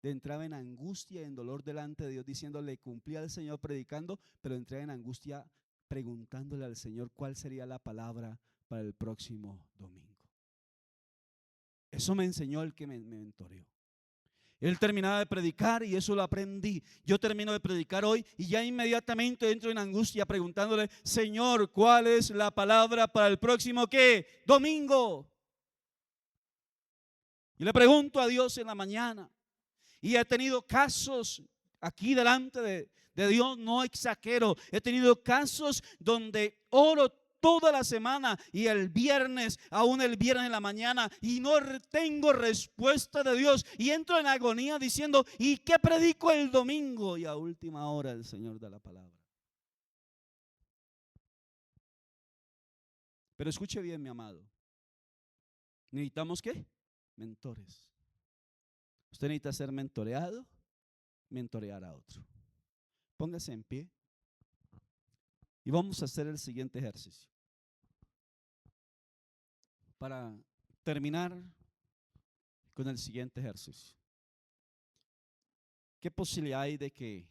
entraba en angustia y en dolor delante de Dios diciéndole: cumplía al Señor predicando, pero entraba en angustia preguntándole al Señor cuál sería la palabra para el próximo domingo. Eso me enseñó el que me mentoreó. Él terminaba de predicar y eso lo aprendí. Yo termino de predicar hoy y ya inmediatamente entro en angustia preguntándole: Señor, ¿cuál es la palabra para el próximo ¿qué? Domingo. Y le pregunto a Dios en la mañana. Y he tenido casos aquí delante de Dios, no exagero. He tenido casos donde oro toda la semana y el viernes, aún el viernes en la mañana, y no tengo respuesta de Dios. Y entro en agonía diciendo: ¿y qué predico el domingo? Y a última hora el Señor da la palabra. Pero escuche bien, mi amado. ¿Necesitamos qué? Mentores. Usted necesita ser mentoreado, mentorear a otro. Póngase en pie y vamos a hacer el siguiente ejercicio. Para terminar con el siguiente ejercicio, ¿qué posibilidad hay de que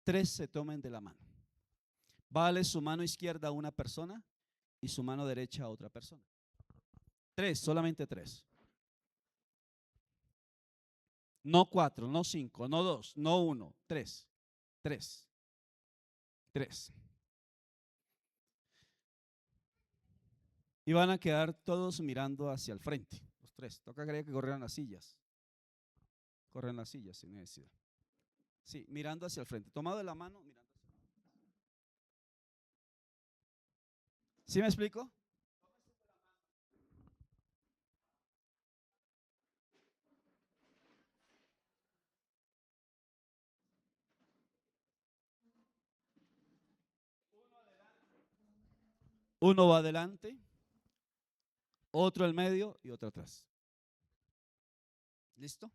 3 se tomen de la mano? Vale su mano izquierda a una persona y su mano derecha a otra persona. 3, solamente 3. No 4, no 5, no 2, no 1, 3. 3. 3. Y van a quedar todos mirando hacia el frente. Los 3. Toca creer que corrieran las sillas. Corren las sillas sin necesidad. Sí, mirando hacia el frente. Tomado de la mano, mirando hacia el frente. ¿Sí me explico? Uno va adelante, otro al medio y otro atrás. ¿Listo?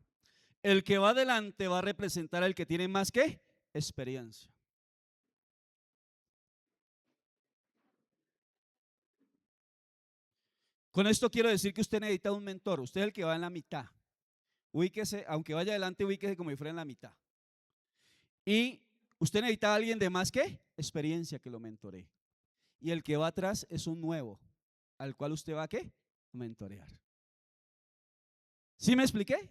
El que va adelante va a representar al que tiene más que experiencia. Con esto quiero decir que usted necesita un mentor. Usted es el que va en la mitad. Ubíquese, aunque vaya adelante, ubíquese como si fuera en la mitad. Y usted necesita a alguien de más que experiencia que lo mentoree. Y el que va atrás es un nuevo, al cual usted va a ¿qué? A mentorear. ¿Sí me expliqué?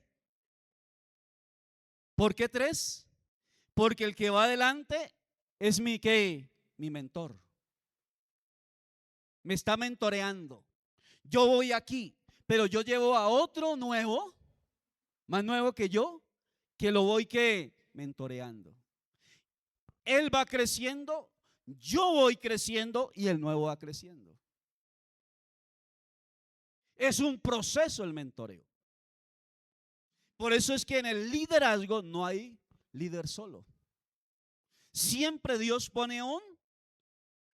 ¿Por qué 3? Porque el que va adelante es mi ¿qué? Mi mentor. Me está mentoreando. Yo voy aquí, pero yo llevo a otro nuevo, más nuevo que yo, que lo voy ¿qué? Mentoreando. Él va creciendo, yo voy creciendo y el nuevo va creciendo. Es un proceso el mentoreo. Por eso es que en el liderazgo no hay líder solo. Siempre Dios pone un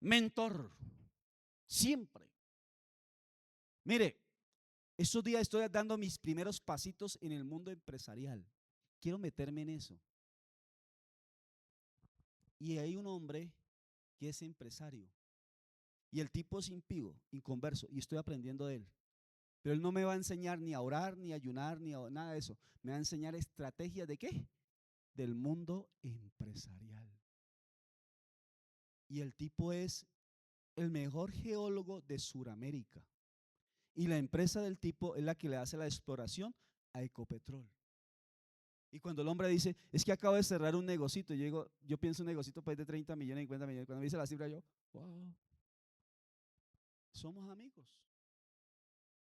mentor. Siempre. Mire, estos días estoy dando mis primeros pasitos en el mundo empresarial. Quiero meterme en eso. Y hay un hombre que es empresario. Y el tipo es impío, inconverso. Y estoy aprendiendo de él. Pero él no me va a enseñar ni a orar, ni a ayunar, ni a nada de eso. Me va a enseñar estrategias de ¿qué? Del mundo empresarial. Y el tipo es el mejor geólogo de Sudamérica. Y la empresa del tipo es la que le hace la exploración a Ecopetrol. Y cuando el hombre dice, es que acabo de cerrar un negocito, yo pienso un negocito pues de 30 millones, 50 millones. Cuando me dice la cifra, yo, wow, somos amigos.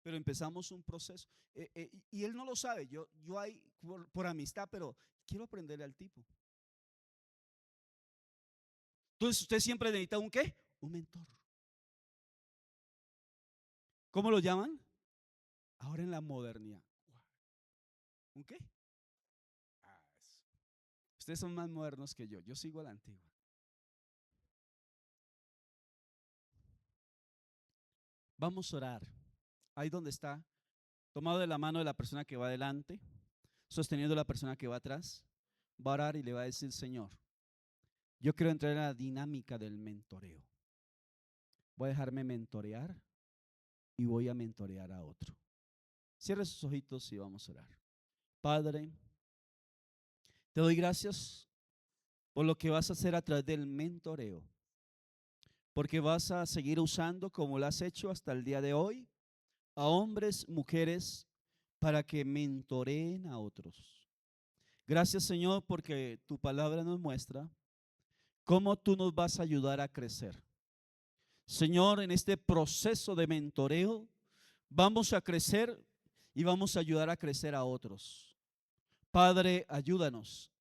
Pero empezamos un proceso. Y él no lo sabe, yo ahí por amistad, pero quiero aprenderle al tipo. Entonces usted siempre necesita un ¿qué? Un mentor. ¿Cómo lo llaman? Ahora en la modernidad. ¿Un qué? Ah, ustedes son más modernos que yo sigo a la antigua. Vamos a orar. Ahí donde está, tomado de la mano de la persona que va adelante, sosteniendo a la persona que va atrás, va a orar y le va a decir, Señor, yo quiero entrar en la dinámica del mentoreo. Voy a dejarme mentorear y voy a mentorear a otro. Cierre sus ojitos y vamos a orar. Padre, te doy gracias por lo que vas a hacer a través del mentoreo, porque vas a seguir usando como lo has hecho hasta el día de hoy a hombres, mujeres, para que mentoreen a otros. Gracias, Señor, porque tu palabra nos muestra cómo tú nos vas a ayudar a crecer. Señor, en este proceso de mentoreo vamos a crecer y vamos a ayudar a crecer a otros. Padre, ayúdanos.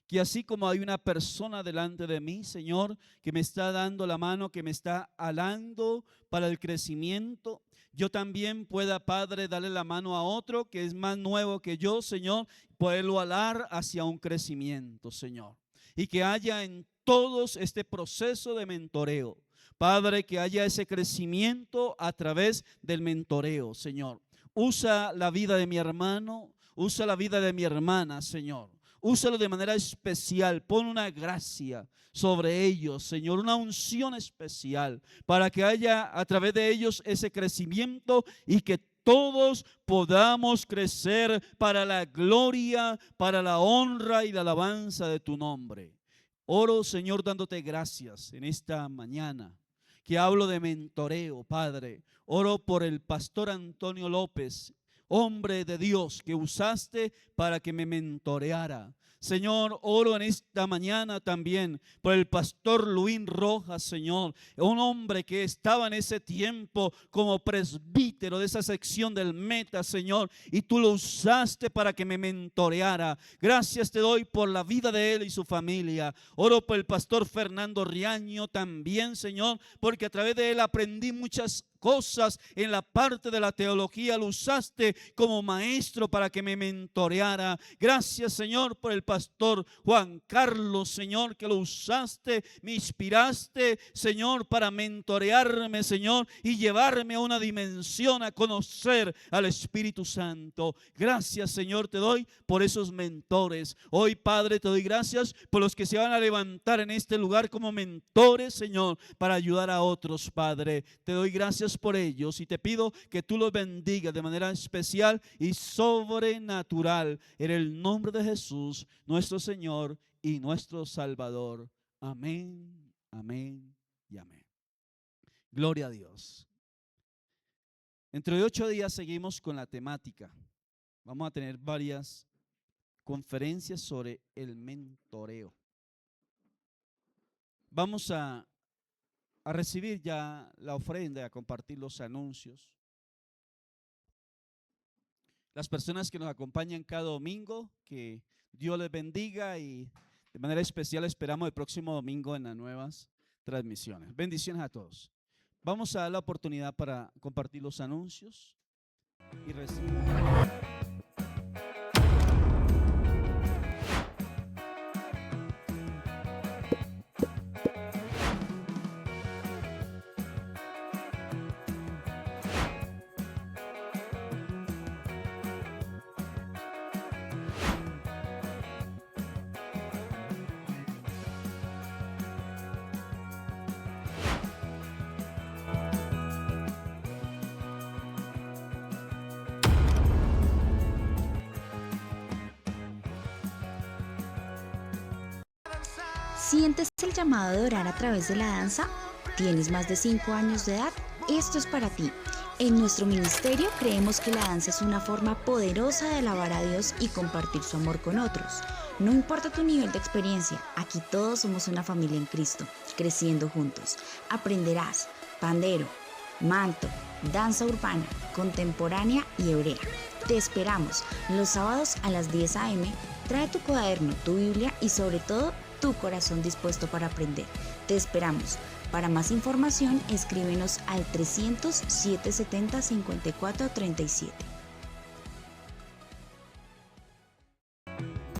Que así como hay una persona delante de mí, Señor, que me está dando la mano, que me está alando para el crecimiento, yo también pueda, Padre, darle la mano a otro que es más nuevo que yo, Señor, poderlo alar hacia un crecimiento, Señor. Y que haya en todos este proceso de mentoreo. Padre, que haya ese crecimiento a través del mentoreo, Señor. Usa la vida de mi hermano, usa la vida de mi hermana, Señor. Úsalo de manera especial, pon una gracia sobre ellos, Señor, una unción especial para que haya a través de ellos ese crecimiento y que todos podamos crecer para la gloria, para la honra y la alabanza de tu nombre. Oro, Señor, dándote gracias en esta mañana que hablo de mentoreo, Padre. Oro por el pastor Antonio López, hombre de Dios que usaste para que me mentoreara. Señor, oro en esta mañana también por el pastor Luis Rojas, Señor, un hombre que estaba en ese tiempo como presbítero de esa sección del Meta, Señor, y tú lo usaste para que me mentoreara. Gracias te doy por la vida de él y su familia. Oro por el pastor Fernando Riaño también, Señor, porque a través de él aprendí muchas cosas en la parte de la teología. Lo usaste como maestro para que me mentoreara. Gracias, Señor, por el pastor Juan Carlos, Señor, que lo usaste, me inspiraste, Señor, para mentorearme, Señor, y llevarme a una dimensión a conocer al Espíritu Santo. Gracias, Señor, te doy por esos mentores. Hoy, Padre, te doy gracias por los que se van a levantar en este lugar como mentores, Señor, para ayudar a otros, Padre. Te doy gracias por ellos y te pido que tú los bendigas de manera especial y sobrenatural en el nombre de Jesús, nuestro Señor y nuestro Salvador. Amén, amén y amén. Gloria a Dios. Dentro de 8 días seguimos con la temática. Vamos a tener varias conferencias sobre el mentoreo. Vamos a recibir ya la ofrenda, a compartir los anuncios. Las personas que nos acompañan cada domingo, que Dios les bendiga y de manera especial esperamos el próximo domingo en las nuevas transmisiones. Bendiciones a todos. Vamos a dar la oportunidad para compartir los anuncios y recibir. ¿Sientes el llamado de orar a través de la danza? ¿Tienes más de 5 años de edad? Esto es para ti. En nuestro ministerio creemos que la danza es una forma poderosa de alabar a Dios y compartir su amor con otros. No importa tu nivel de experiencia, aquí todos somos una familia en Cristo, creciendo juntos. Aprenderás pandero, manto, danza urbana, contemporánea y hebrea. Te esperamos los sábados a las 10 a.m. Trae tu cuaderno, tu Biblia y sobre todo tu corazón dispuesto para aprender. Te esperamos. Para más información, escríbenos al 300-770-5437.